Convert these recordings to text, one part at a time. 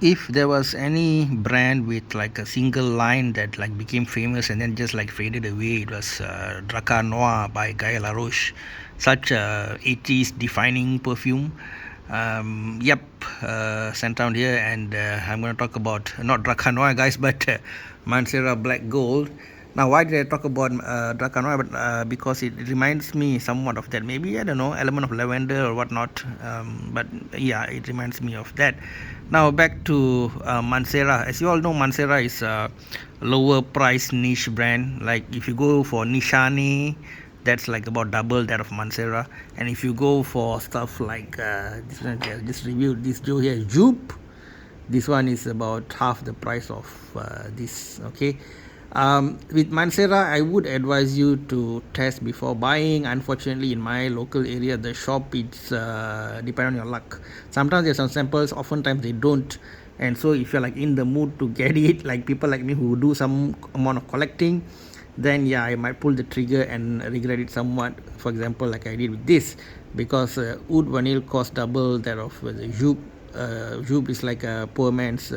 If there was any brand with like a single line that like became famous and then just like faded away, it was Dracar Noir by Guy Laroche. Such a 80s defining perfume. Yep, Scenthound here, and I'm going to talk about not Dracar Noir, guys, but Mancera Black Gold. Now, why did I talk about Dracar Noir? But because it reminds me somewhat of that. Maybe I don't know, element of lavender or whatnot. But yeah, it reminds me of that. Now back to Mancera. As you all know, Mancera is a lower price niche brand. Like if you go for Nishani, that's like about double that of Mancera. And if you go for stuff like this one, just reviewed this Joe here, Jupe. This one is about half the price of this. Okay. With Mancera, I would advise you to test before buying. Unfortunately, in my local area, the shop it's depend on your luck. Sometimes there's some samples, oftentimes they don't. And so, if you're like in the mood to get it, like people like me who do some amount of collecting, then yeah, I might pull the trigger and regret it somewhat. For example, like I did with this, because Oud Vanille cost double that of the Joop. Joop is like a poor man's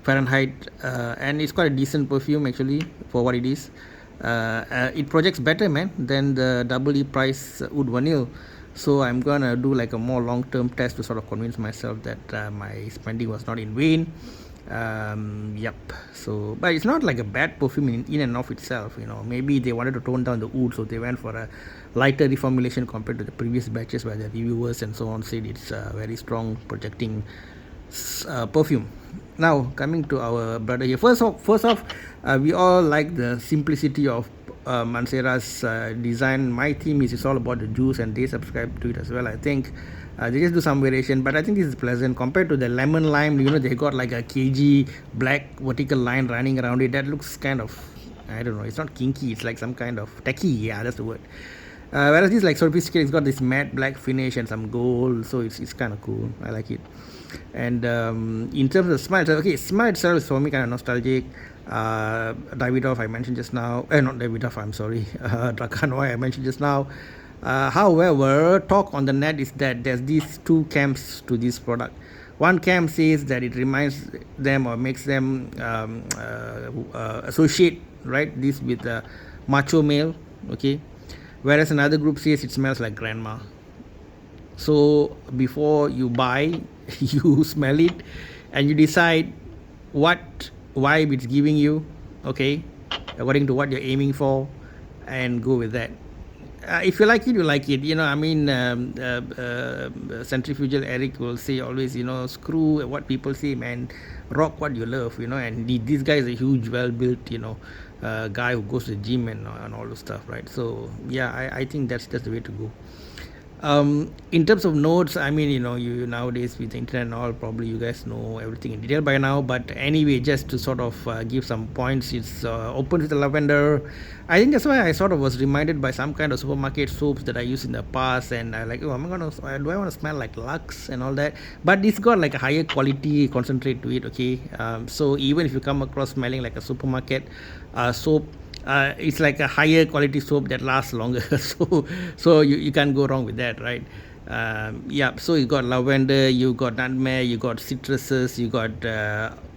Fahrenheit, and it's quite a decent perfume actually for what it is. It projects better, man, than the doubly priced Oud Vanille. So I'm gonna do like a more long-term test to sort of convince myself that my spending was not in vain. Yep. So, but it's not like a bad perfume in and of itself. You know, maybe they wanted to tone down the oud, so they went for a lighter reformulation compared to the previous batches, where the reviewers and so on said it's very strong, projecting perfume. Now coming to our brother here. First off, we all like the simplicity of Mancera's design. My theme is it's all about the juice, and they subscribe to it as well. I think they just do some variation, but I think this is pleasant compared to the lemon lime. You know, they got like a kg black vertical line running around it. That looks kind of, I don't know. It's not kinky. It's like some kind of tacky. Yeah, that's the word. Whereas this like sophisticated, it's got this matte black finish and some gold, so it's kind of cool. I like it. And in terms of smell, okay, smell itself is for me kind of nostalgic. Davidoff I mentioned just now, not Davidoff, I'm sorry, Drakanoi I mentioned just now. However, talk on the net is that there's these two camps to this product. One camp says that it reminds them or makes them associate, right, this with the macho male, okay, whereas another group says it smells like grandma. So before you buy, you smell it and you decide what vibe it's giving you, okay, according to what you're aiming for, and go with that. If you like it, you like it. You know, I mean, centrifugal Eric will say always, you know, screw what people say, man, rock what you love, you know. And this guy is a huge, well built, you know, guy who goes to the gym and all those stuff, right? So, yeah, I think that's the way to go. In terms of notes, I mean, you know, you nowadays with the internet and all, probably you guys know everything in detail by now. But anyway, just to sort of give some points, it's open with the lavender. I think that's why I sort of was reminded by some kind of supermarket soaps that I used in the past, and I like, oh, do I want to smell like Lux and all that? But it's got like a higher quality concentrate to it, okay. So even if you come across smelling like a supermarket soap, it's like a higher quality soap that lasts longer. So you can't go wrong with that, right? Yeah, so you got lavender, you got nutmeg, you got citruses, you got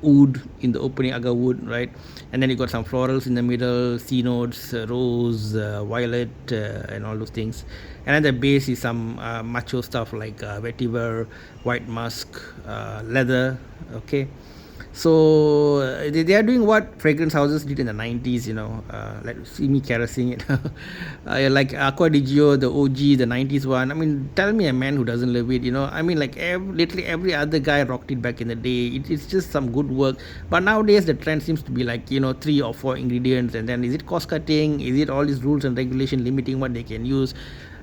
oud in the opening, agar wood, right? And then you got some florals in the middle, sea notes, rose, violet, and all those things. And then the base is some macho stuff like vetiver, white musk, leather, okay. So they are doing what fragrance houses did in the 90s, you know, like see me caressing it. Like Aqua di Gio, the OG, the 90s one. I mean, tell me a man who doesn't love it, you know. I mean, like literally every other guy rocked it back in the day. It's just some good work. But nowadays the trend seems to be like, you know, 3 or 4 ingredients, and then is it cost cutting? Is it all these rules and regulation limiting what they can use?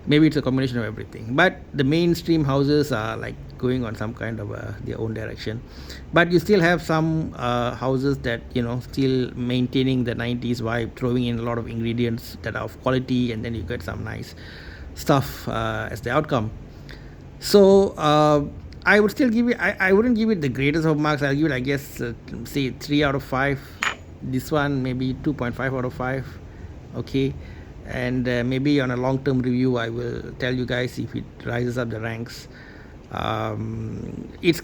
Maybe it's a combination of everything, but the mainstream houses are like going on some kind of their own direction. But you still have some houses that, you know, still maintaining the 90s vibe, throwing in a lot of ingredients that are of quality, and then you get some nice stuff as the outcome. So I would still give it, I wouldn't give it the greatest of marks. I'll give it, I guess, say 3 out of 5. This one maybe 2.5 out of 5, okay. And maybe on a long term review I will tell you guys if it rises up the ranks. It's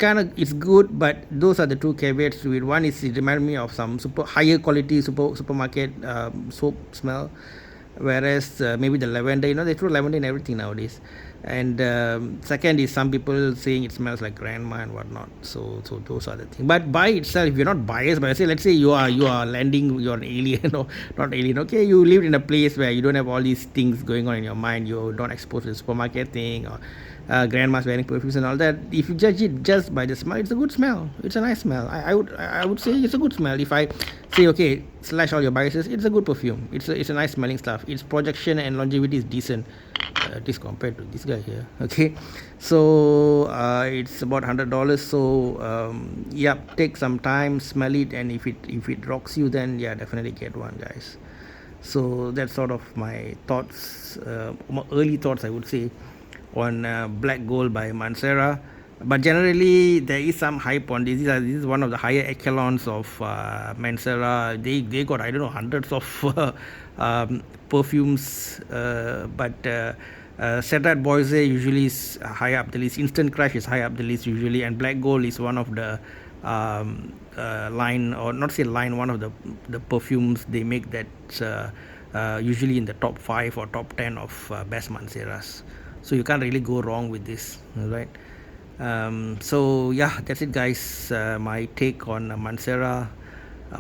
good, but those are the two caveats to it. One is it remind me of some super higher quality supermarket soap smell, whereas maybe the lavender, they throw lavender in everything nowadays. And second is some people saying it smells like grandma and whatnot. So those are the things. But by itself, if you're not biased, but let's say you are landing, you're an alien or not alien. Okay, you lived in a place where you don't have all these things going on in your mind. You're not exposed to the supermarket thing, or grandma's wearing perfumes and all that. If you judge it just by the smell, it's a good smell. It's a nice smell. I would say it's a good smell. If I say, okay, slash all your biases, it's a good perfume. It's a nice smelling stuff. Its projection and longevity is decent, at least compared to this guy here. Okay, so it's about $100. So yeah, take some time, smell it, and if it rocks you, then yeah, definitely get one, guys. So that's sort of my thoughts, early thoughts, I would say, on Black Gold by Mancera. But generally, there is some hype on this. This is one of the higher echelons of Mancera. They got, I don't know, hundreds of perfumes, but Setat Boise usually is high up the list. Instant Crush is high up the list usually, and Black Gold is one of the line, or not say line, one of the perfumes they make that's usually in the top 5 or top 10 of best Manceras. So you can't really go wrong with this, right? So yeah, that's it, guys. My take on Mancera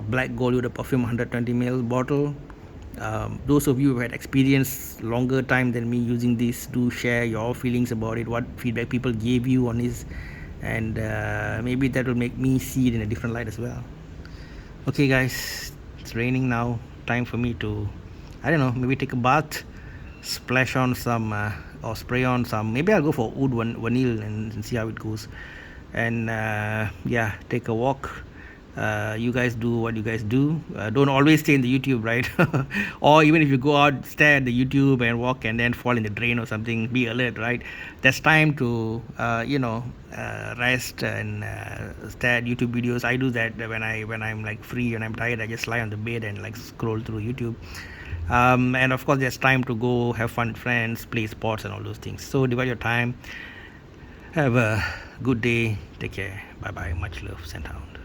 Black Gold with a perfume 120 ml bottle. Those of you who had experienced longer time than me using this, do share your feelings about it, what feedback people gave you on this, and maybe that will make me see it in a different light as well. Okay, guys, it's raining now. Time for me to, I don't know, maybe take a bath, splash on some or spray on some. Maybe I'll go for oud vanille and see how it goes. And yeah, take a walk. You guys do what you guys do. Don't always stay in the YouTube, right? Or even if you go out, stare at the YouTube and walk and then fall in the drain or something, be alert, right? There's time to rest and stare at YouTube videos. I do that when I'm like free and I'm tired. I just lie on the bed and like scroll through YouTube. And of course, there's time to go have fun with friends, play sports, and all those things. So divide your time. Have a good day. Take care. Bye bye. Much love. Scenthound.